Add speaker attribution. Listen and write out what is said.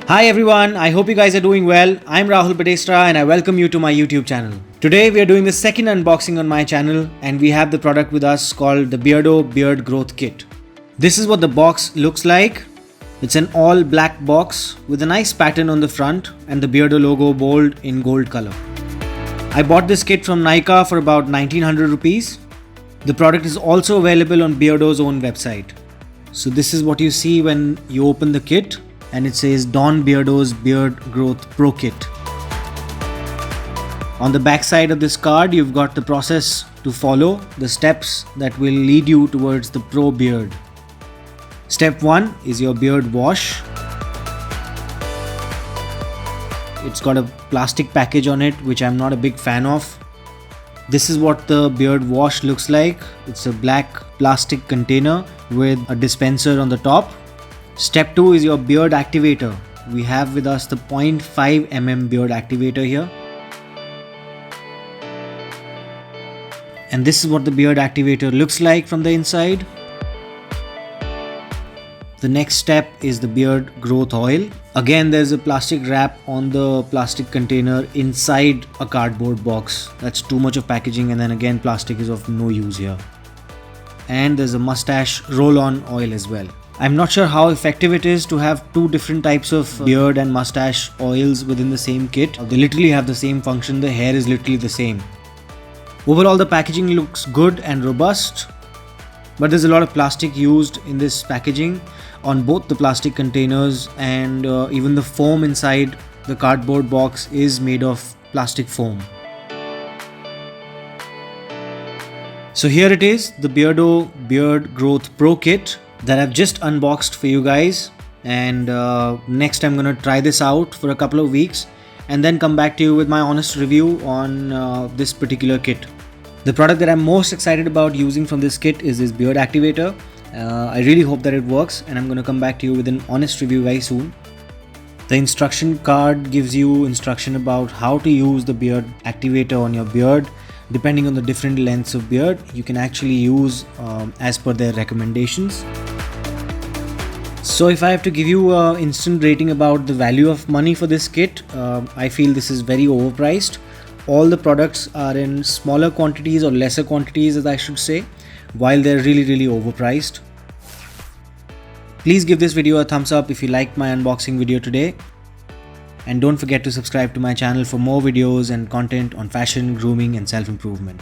Speaker 1: Hi everyone, I hope you guys are doing well. I'm Rahul Badesra and I welcome you to my YouTube channel. Today we are doing the second unboxing on my channel and we have the product with us called the Beardo Beard Growth Kit. This is what the box looks like. It's an all black box with a nice pattern on the front and the Beardo logo bold in gold color. I bought this kit from Nykaa for about 1900 rupees. The product is also available on Beardo's own website. So this is what you see when you open the kit. And it says Don Beardo's Beard Growth Pro Kit. On the back side of this card, you've got the process to follow, the steps that will lead you towards the pro beard. Step 1 is your beard wash. It's got a plastic package on it, which I'm not a big fan of. This is what the beard wash looks like. It's a black plastic container with a dispenser on the top. Step 2 is your beard activator. We have with us the 0.5 mm beard activator here. And this is what the beard activator looks like from the inside. The next step is the beard growth oil. Again, there's a plastic wrap on the plastic container inside a cardboard box. That's too much of packaging, and then again plastic is of no use here. And there's a mustache roll-on oil as well. I'm not sure how effective it is to have two different types of beard and mustache oils within the same kit. They literally have the same function, the hair is literally the same. Overall, the packaging looks good and robust, but there's a lot of plastic used in this packaging on both the plastic containers, and even the foam inside the cardboard box is made of plastic foam. So here it is, the Beardo Beard Growth Pro Kit that I've just unboxed for you guys, and next I'm gonna try this out for a couple of weeks and then come back to you with my honest review on this particular kit. The product that I'm most excited about using from this kit is this beard activator. I really hope that it works, and I'm gonna come back to you with an honest review very soon. The instruction card gives you instruction about how to use the beard activator on your beard. Depending on the different lengths of beard, you can actually use as per their recommendations. So if I have to give you an instant rating about the value of money for this kit, I feel this is very overpriced. All the products are in smaller quantities or lesser quantities, as I should say, while they're really overpriced. Please give this video a thumbs up if you liked my unboxing video today. And don't forget to subscribe to my channel for more videos and content on fashion, grooming and self-improvement.